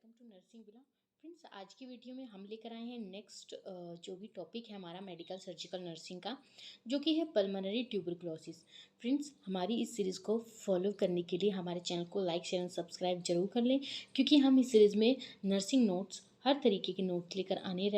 Welcome to nursing बिला। Friends, आज की वीडियो में हम लेकर आए हैं नेक्स्ट जो भी टॉपिक है हमारा मेडिकल सर्जिकल नर्सिंग का, जो कि है पल्मोनरी ट्यूबरक्लोसिस। फ्रेंड्स, हमारी इस सीरीज़ को फॉलो करने के लिए हमारे चैनल को लाइक शेयर एंड सब्सक्राइब जरूर कर लें, क्योंकि हम इस सीरीज़ में नर्सिंग नोट्स, हर तरीके के नोट्स लेकर आने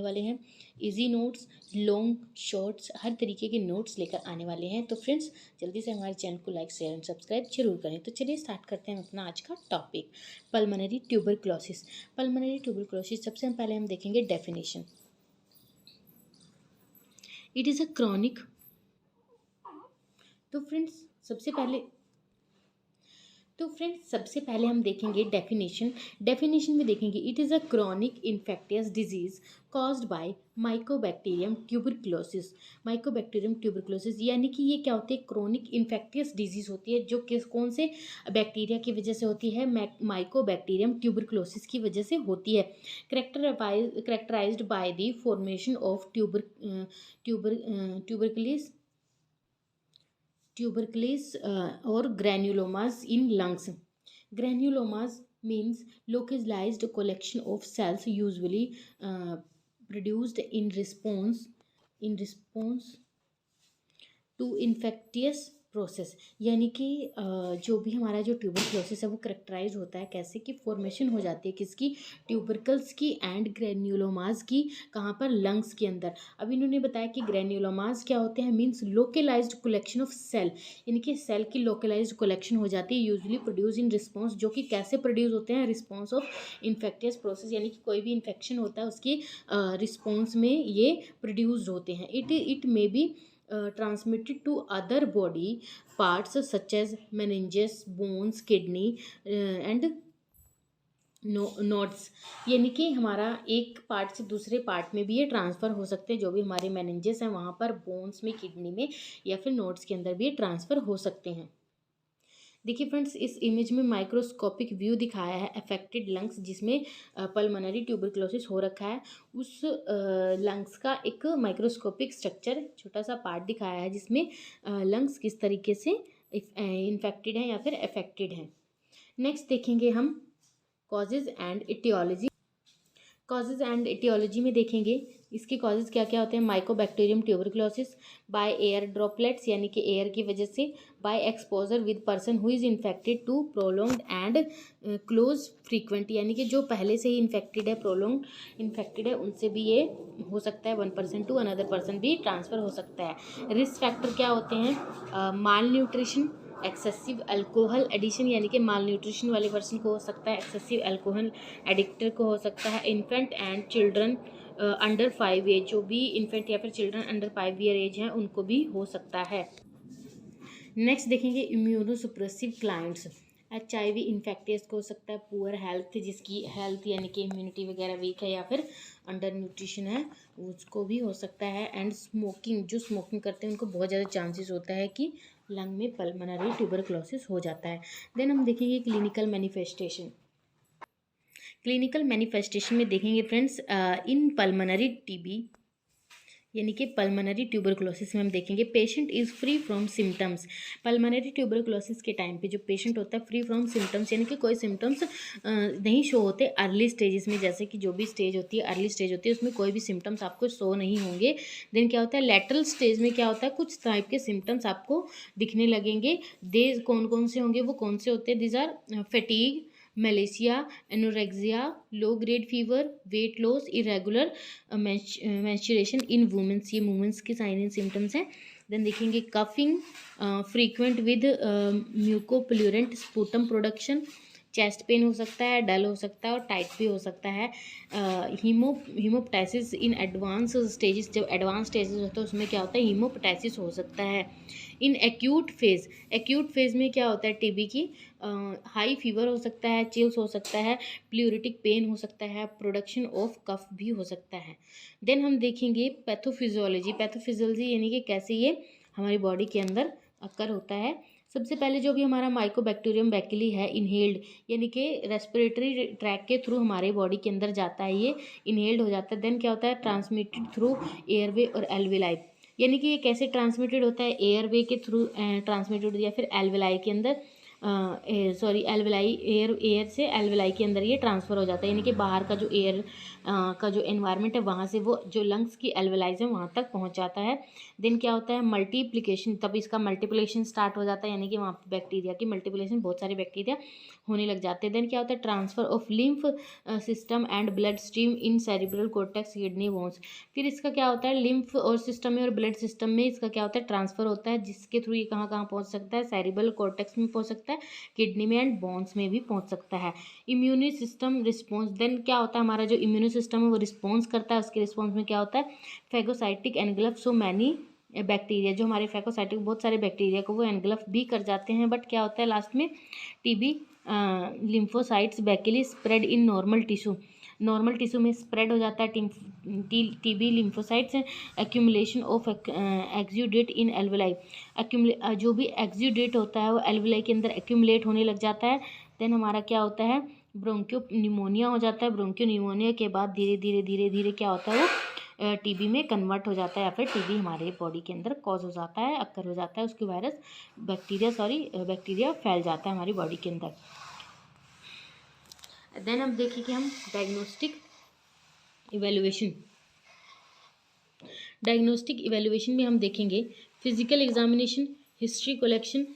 वाले हैं। इजी नोट्स, लॉन्ग शॉर्ट्स, हर तरीके के नोट्स लेकर आने वाले हैं। तो फ्रेंड्स, जल्दी से हमारे चैनल को लाइक शेयर एंड सब्सक्राइब जरूर करें। तो चलिए स्टार्ट करते हैं अपना आज का topic, pulmonary tuberculosis. Pulmonary tuberculosis सबसे पहले हम देखेंगे definition. It is a chronic. तो फ्रेंड्स सबसे पहले हम देखेंगे डेफिनेशन में देखेंगे it is a chronic infectious disease caused by Mycobacterium tuberculosis यानी कि ये क्या होती है, क्रॉनिक इन्फेक्टियस डिजीज होती है, जो कौन से बैक्टीरिया की वजह से होती है, माइकोबैक्टीरियम ट्यूबरक्लोसिस की वजह से होती है। Characterised by the formation of tubercules or granulomas in lungs. Granulomas means localized collection of cells usually produced in response to infectious process. यानी कि जो भी हमारा जो ट्यूबरक्लोसिस है वो करेक्टराइज होता है कैसे कि फॉर्मेशन हो जाती है किसकी, ट्यूबरकल्स की एंड ग्रेन्युलोमास की। कहाँ पर, लंग्स के अंदर। अब इन्होंने बताया कि ग्रेन्युलोमास क्या होते हैं, means localized collection of cell, यानी कि सेल की लोकलाइज्ड कलेक्शन हो जाती है, यूजुअली प्रोड्यूस इन रिस्पॉन्स, जो कि कैसे प्रोड्यूस होते हैं, रिस्पॉन्स ऑफ इन्फेक्टियस प्रोसेस, यानी कि कोई भी इन्फेक्शन होता है उसकी रिस्पॉन्स में ये प्रोड्यूस्ड होते हैं। It may be transmitted to other body parts such as meninges, bones, kidney and nodes, यानी कि हमारा एक पार्ट से दूसरे पार्ट में भी ये ट्रांसफ़र हो सकते हैं। जो भी हमारे मेनिंजेस हैं वहाँ पर, बोन्स में, किडनी में या फिर नोड्स के अंदर भी ये ट्रांसफ़र हो सकते हैं। देखिए फ्रेंड्स, इस इमेज में माइक्रोस्कोपिक व्यू दिखाया है अफेक्टेड लंग्स, जिसमें पल्मोनरी ट्यूबरक्लोसिस हो रखा है। उस लंग्स का एक माइक्रोस्कोपिक स्ट्रक्चर, छोटा सा पार्ट दिखाया है, जिसमें लंग्स किस तरीके से इन्फेक्टेड हैं या फिर अफेक्टेड हैं। नेक्स्ट देखेंगे हम कॉजेज़ एंड एटियोलॉजी में देखेंगे इसके कॉजेज़ क्या क्या होते हैं। Mycobacterium tuberculosis by air droplets, यानी कि एयर की वजह से, by exposure with person who is infected to prolonged and close frequent, यानी कि जो पहले से ही इन्फेक्टेड है, प्रोलॉन्ग्ड इन्फेक्टेड है, उनसे भी ये हो सकता है, 1% टू अनदर पर्सन भी ट्रांसफ़र हो सकता है। रिस्क फैक्टर क्या होते हैं, malnutrition, excessive alcohol addition, यानी कि माल न्यूट्रिशन वाले पर्सन को हो सकता है, एक्सेसिव अल्कोहल एडिक्टर को हो सकता है, infant and children under 5 age, जो भी इन्फेंट या फिर चिल्ड्रन अंडर 5 ईयर एज हैं उनको भी हो सकता है। नेक्स्ट देखेंगे इम्यूनोसुप्रेसिव क्लाइंट्स। HIV इन्फेक्टियस को हो सकता है, पुअर हेल्थ, जिसकी हेल्थ यानी कि इम्यूनिटी वगैरह वीक है या फिर अंडर न्यूट्रिशन है, उसको भी हो सकता है। एंड स्मोकिंग, जो स्मोकिंग करते हैं उनको बहुत ज़्यादा चांसेस होता है कि लंग में पल्मोनरी ट्यूबरक्लोसिस हो जाता है। देन हम देखेंगे क्लिनिकल मैनिफेस्टेशन में देखेंगे फ्रेंड्स, इन पल्मोनरी टीबी यानी कि पल्मोनरी ट्यूबरक्लोसिस में हम देखेंगे patient is free from symptoms. Pulmonary tuberculosis के टाइम पे जो पेशेंट होता है फ्री फ्रॉम सिम्टम्स, यानी कि कोई सिम्टम्स नहीं शो होते अर्ली स्टेजेस में, जैसे कि जो भी स्टेज होती है, अर्ली स्टेज होती है, उसमें कोई भी सिम्टम्स आपको शो नहीं होंगे। देन क्या होता है, लेटरल स्टेज में क्या होता है, कुछ टाइप के सिम्टम्स आपको दिखने लगेंगे। दे कौन कौन से होंगे, वो कौन से होते हैं, these are fatigue, malaise, anorexia, low grade fever, weight loss, irregular menstruation in womens, ये वुमेंस के साइन एंड सिम्टम्स हैं। देन देखेंगे coughing frequent with mucopurulent sputum production, chest pain हो सकता है, डल हो सकता है और टाइट भी हो सकता है। हीमोप्टाइसिस इन एडवांस स्टेजेस, जब एडवांस स्टेजेस होते हैं उसमें क्या होता है, हीमोप्टाइसिस हो सकता है। इन एक्यूट फेज में क्या होता है, टीबी की हाई फीवर हो सकता है, चिल्स हो सकता है, प्लूरिटिक पेन हो सकता है, प्रोडक्शन ऑफ कफ भी हो सकता है। देन हम देखेंगे पैथोफिजियोलॉजी, यानी कि कैसे ये हमारी बॉडी के अंदर अक्कर होता है। सबसे पहले जो भी हमारा माइकोबैक्टीरियम बैक्टीरिया है, इनहेल्ड, यानी कि रेस्पिरेटरी ट्रैक के थ्रू हमारे बॉडी के अंदर जाता है, ये इनहेल्ड हो जाता है। देन क्या होता है, ट्रांसमिटेड थ्रू एयरवे और एल्वेलाई, यानी कि ये कैसे ट्रांसमिटेड होता है, एयरवे के थ्रू ट्रांसमिटेड या फिर एल्वेलाई के अंदर सॉरी एल्वेलाई, एयर से एल्वेलाई के अंदर ये ट्रांसफ़र हो जाता है, यानी कि बाहर का जो एयर का जो एनवायरनमेंट है वहाँ से वो जो लंग्स की एल्वेलाइज है वहाँ तक पहुँच जाता है। देन क्या होता है मल्टीप्लिकेशन, तब इसका मल्टीप्लिकेशन स्टार्ट हो जाता है, यानी कि वहाँ पे बैक्टीरिया की मल्टीप्लिकेशन, बहुत सारे बैक्टीरिया होने लग जाते हैं। देन क्या होता है transfer of lymph system and blood stream in cerebral cortex kidney bones. फिर इसका क्या होता है लिम्फ और सिस्टम में और ब्लड सिस्टम में इसका क्या होता है ट्रांसफ़र होता है, जिसके थ्रू ये कहाँ कहाँ पहुँच सकता है, सेरिब्रल कॉर्टेक्स में पहुँच सकता है, किडनी में एंड बोन्स में भी पहुँच सकता है। इम्यूनी सिस्टम रिस्पॉन्स, देन क्या होता है हमारा जो इम्यूनी सिस्टम है वो रिस्पॉन्स करता है, उसके रिस्पॉन्स में क्या होता है phagocytic engulf so many bacteria, जो हमारे फैगोसाइटिक बहुत सारे बैक्टीरिया को वो एनगल्फ भी कर जाते हैं, बट क्या होता है लास्ट में TB lymphocytes bacilli spread in normal tissue, normal tissue में स्प्रेड हो जाता है TB lymphocytes, accumulation of exudate in alveoli, जो भी एक्सुडेट होता है वो एल्वेलाई के अंदर एक्यूमुलेट होने लग जाता है। देन हमारा क्या होता है ब्रोंकियो निमोनिया हो जाता है, ब्रोंकियो निमोनिया के बाद धीरे धीरे धीरे धीरे क्या होता है वो टीबी में कन्वर्ट हो जाता है, या फिर टीबी हमारे बॉडी के अंदर कॉज हो जाता है, अक्कर हो जाता है, उसकी वायरस बैक्टीरिया फैल जाता है हमारी बॉडी के अंदर। देन हम देखें कि हम डायग्नोस्टिक इवेल्युएशन में हम देखेंगे physical examination, history collection,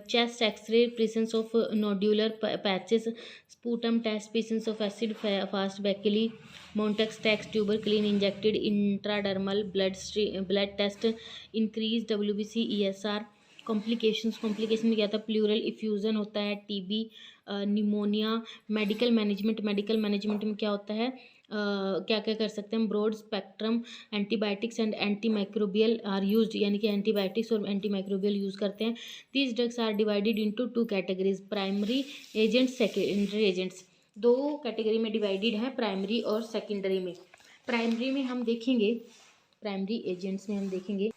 chest x-ray, presence of nodular patches, sputum test, presence of acid fast bacilli, Montex tax, tuberculin injected intradermal blood test, increased WBC ESR, complication में क्या था प्लूरल इफ्यूज़न होता है, TB, pneumonia, medical management में क्या होता है क्या क्या कर सकते हैं broad spectrum antibiotics and antimicrobial are used, यानी कि एंटीबायोटिक्स और एंटीमाइक्रोबियल यूज़ करते हैं। These drugs are divided into two categories, primary agents, secondary agents, दो कैटेगरी में डिवाइडेड है प्राइमरी और सेकेंडरी में। प्राइमरी में हम देखेंगे, प्राइमरी एजेंट्स में हम देखेंगे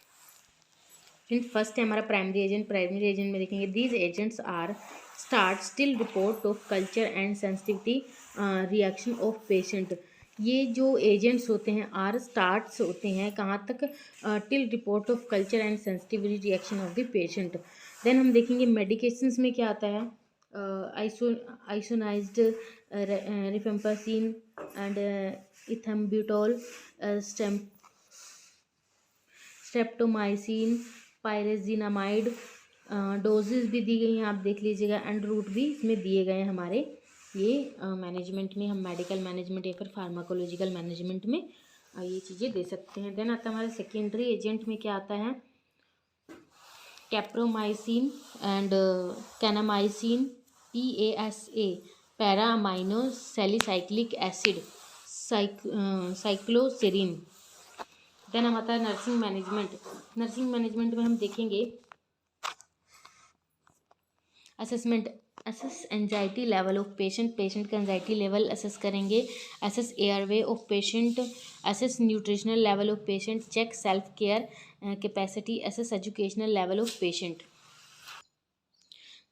फर्स्ट है हमारा प्राइमरी एजेंट में देखेंगे these agents are start still report of culture and sensitivity reaction of patient. ये जो एजेंट्स होते हैं आर स्टार्ट्स होते हैं कहाँ तक till report of culture and sensitivity reaction of the patient. Then हम देखेंगे मेडिकेशंस में क्या आता है isoniazid rifampicin and ethambutol, streptomycin, pyrazinamide, doses भी दी गई हैं आप देख लीजिएगा, एंड रूट भी इसमें दिए गए हैं हमारे ये मैनेजमेंट में, हम मेडिकल मैनेजमेंट या फिर फार्माकोलॉजिकल मैनेजमेंट में ये चीज़ें दे सकते हैं। देन आता है हमारे सेकेंडरी एजेंट में क्या आता है capreomycin and kanamycin, PASA, para amino salicylic acid, cycloserine. Then हम आता है नर्सिंग मैनेजमेंट में हम देखेंगे assess anxiety level of patient का एंजाइटी लेवल असेस करेंगे, assess airway of patient, assess nutritional level of patient, check self care capacity, assess educational level of patient.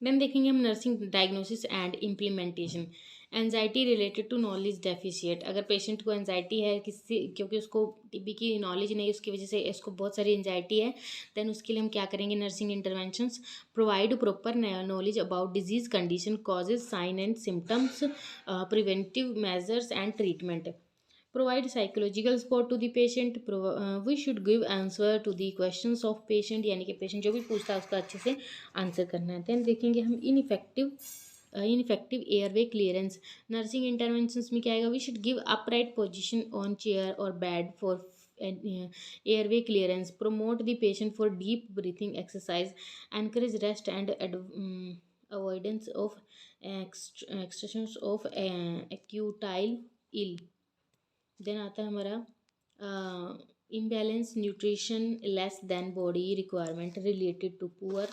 Then देखेंगे हम nursing diagnosis and implementation. Anxiety related to knowledge deficient, अगर patient को anxiety है किसी क्योंकि उसको TB की knowledge नहीं है उसकी वजह से इसको बहुत सारी एंजाइटी है, देन उसके लिए हम क्या करेंगे nursing interventions, provide proper knowledge about disease condition causes sign and symptoms, preventive measures and treatment, provide psychological support to the patient, we should give answer to the questions of patient, यानी कि patient जो भी पूछता है उसका अच्छे से answer करना है। देन देखेंगे हम ineffective airway clearance. Nursing interventions में क्या आएगा we should give upright position on chair और bed for airway clearance, promote the patient for deep breathing exercise, encourage rest and avoidance of exertions of acutile ill। Then आता है हमारा imbalance nutrition less than body requirement related to poor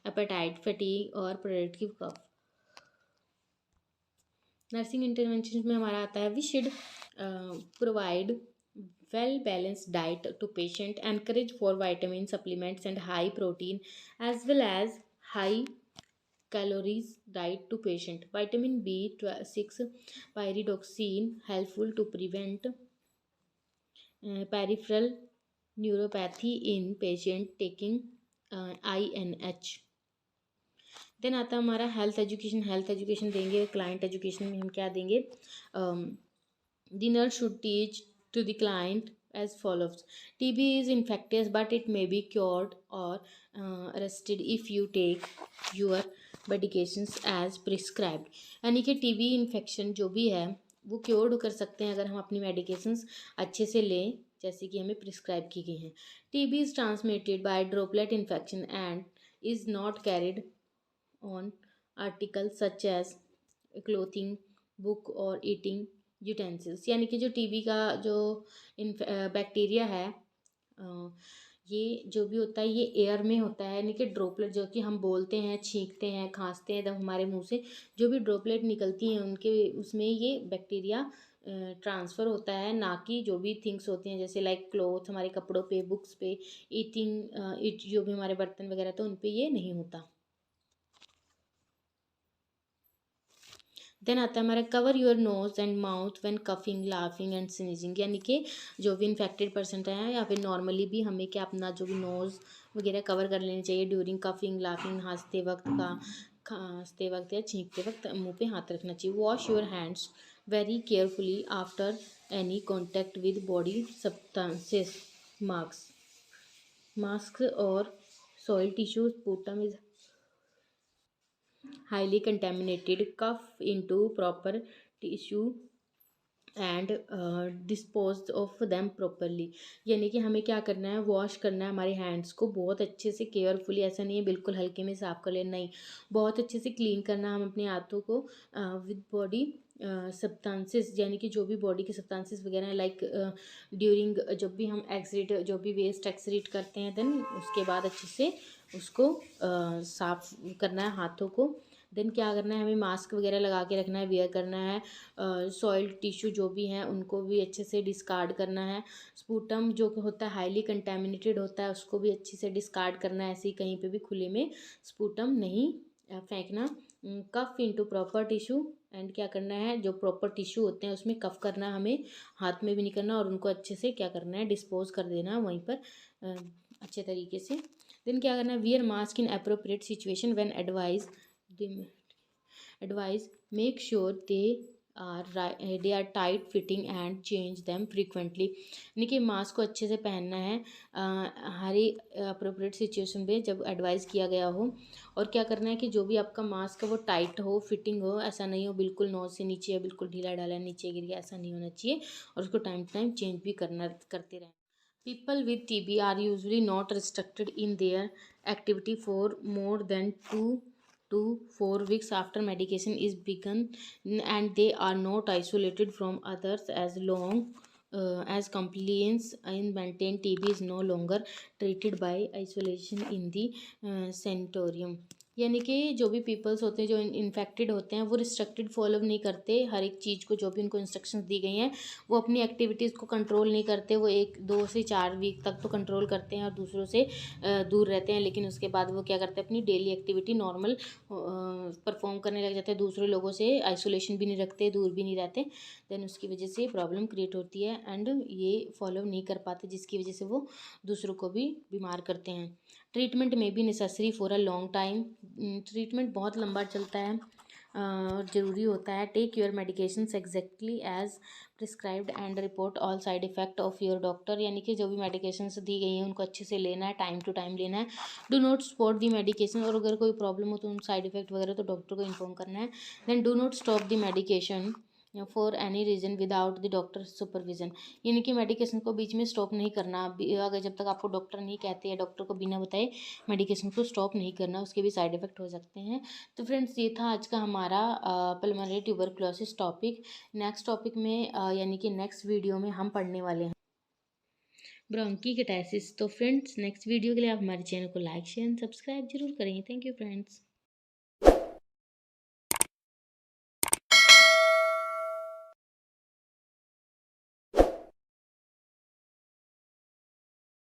appetite fatigue और productive cough. Nursing intervention में हमारा आता है we should provide well balanced diet to patient, encourage for vitamin supplements and high protein as well as high calories diet to patient, vitamin B6 pyridoxine helpful to prevent peripheral neuropathy in patient taking INH। Then आता है हमारा health education. Health education देंगे client education में हम क्या देंगे, the nurse should teach to the client as follows: TB is infectious but it may be cured or arrested if you take your medications as prescribed। यानी कि TB infection जो भी है वो क्योर्ड कर सकते हैं अगर हम अपनी मेडिकेशंस अच्छे से लें जैसे कि हमें प्रिस्क्राइब की गई हैं। TB is transmitted by droplet infection and is not carried on articles such as clothing, book और eating utensils। यानी कि जो टीबी का जो बैक्टीरिया है ये जो भी होता है ये एयर में होता है, यानी कि ड्रॉपलेट जो कि हम बोलते हैं, छींकते हैं, खांसते हैं, तब हमारे मुंह से जो भी ड्रॉपलेट निकलती हैं उनके उसमें ये बैक्टीरिया ट्रांसफ़र होता है, ना कि जो भी थिंग्स होती हैं जैसे लाइक क्लोथ, हमारे कपड़ों पे, बुक्स पे, ईट जो भी हमारे बर्तन वगैरह तो उन पे ये नहीं होता। देन आता है हमारा cover your nose and mouth when coughing, laughing and sneezing. यानी कि जो भी इन्फेक्टेड पर्सन हैं या फिर नॉर्मली भी हमें क्या अपना जो भी नोज़ वगैरह कवर कर लेनी चाहिए ड्यूरिंग कफिंग, लाफिंग, खांसते वक्त या छींकते वक्त मुंह पे हाथ रखना चाहिए। Wash your hands very carefully after any contact with body substances, mask और soil tissue, sputum is highly contaminated, cough into proper tissue and dispose of them properly. यानी कि हमें क्या करना है, वॉश करना है हमारे हैंड्स को बहुत अच्छे से केयरफुली, ऐसा नहीं है बिल्कुल हल्के में साफ कर लेना, नहीं, बहुत अच्छे से क्लीन करना हम अपने हाथों को विद बॉडी सब्सटेंसेस, यानी कि जो भी बॉडी के सब्सटेंसेस वगैरह हैं लाइक ड्यूरिंग जब भी हम एक्सरीट जो भी वेस्ट एक्सरीट करते हैं देन उसके बाद अच्छे से उसको साफ करना है हाथों को। देन क्या करना है, हमें मास्क वगैरह लगा के रखना है, वेयर करना है, सॉइल टिश्यू जो भी हैं उनको भी अच्छे से डिस्कार्ड करना है। स्पूटम जो होता है हाईली कंटेमिनेटेड होता है उसको भी अच्छे से डिस्कार्ड करना है, ऐसे ही कहीं पे भी खुले में स्पूटम नहीं फेंकना। कफ इनटू प्रॉपर टिश्यू एंड क्या करना है, जो प्रॉपर टिश्यू होते हैं उसमें कफ करना, हमें हाथ में भी नहीं करना और उनको अच्छे से क्या करना है, डिस्पोज कर देना वहीं पर अच्छे तरीके से। देन क्या करना है, wear mask in appropriate situation when advise make sure they are tight fitting and change them frequently। यानी कि मास्क को अच्छे से पहनना है हर अप्रोप्रिएट सिचुएशन पे जब एडवाइस किया गया हो, और क्या करना है कि जो भी आपका मास्क है वो टाइट हो, फिटिंग हो, ऐसा नहीं हो बिल्कुल नोज से नीचे या बिल्कुल ढीला ढाला नीचे गिर गया, ऐसा नहीं होना चाहिए, और उसको टाइम टू टाइम चेंज भी करते रहें। People with TB are usually not restricted in their activity for more than 2 to 4 weeks after medication is begun, and they are not isolated from others as long as compliance in maintained। TB is no longer treated by isolation in the sanatorium। यानी कि जो भी peoples होते हैं जो infected होते हैं वो रिस्ट्रिक्टेड फॉलो नहीं करते हर एक चीज़ को, जो भी उनको इंस्ट्रक्शंस दी गई हैं वो अपनी एक्टिविटीज़ को कंट्रोल नहीं करते, वो 1 2 से 4 वीक तक तो कंट्रोल करते हैं और दूसरों से दूर रहते हैं, लेकिन उसके बाद वो क्या करते हैं अपनी डेली एक्टिविटी नॉर्मल परफॉर्म करने लग जाते हैं, दूसरे लोगों से आइसोलेशन भी नहीं रखते, दूर भी नहीं रहते। देन उसकी वजह से प्रॉब्लम क्रिएट होती है एंड ये फॉलो नहीं कर पाते जिसकी वजह से वो दूसरों को भी बीमार करते हैं। ट्रीटमेंट में be necessary for a long time. Treatment बहुत लंबा चलता है और ज़रूरी होता है। Take your medications exactly as prescribed and report all side effect of your doctor. यानी कि जो भी मेडिकेशंस दी गई हैं उनको अच्छे से लेना है, टाइम टू टाइम लेना है। Do not spot the medication, और अगर कोई प्रॉब्लम हो तो उन साइड इफ़ेक्ट वगैरह तो डॉक्टर को इन्फॉर्म करना है। Then do not stop the medication for any reason without the doctor supervision. यानी कि मेडिकेशन को बीच में स्टॉप नहीं करना, अगर जब तक आपको डॉक्टर नहीं कहते या डॉक्टर को बिना बताए मेडिकेशन को स्टॉप नहीं करना, उसके भी साइड इफ़ेक्ट हो सकते हैं। तो फ्रेंड्स ये था आज का हमारा pulmonary tuberculosis topic. Next topic में यानी कि नेक्स्ट वीडियो में हम पढ़ने वाले हैं ब्रोंकिटिस। तो फ्रेंड्स नेक्स्ट वीडियो के लिए आप हमारे चैनल को लाइक शेयर एंड सब्सक्राइब जरूर करेंगे। Thank you friends.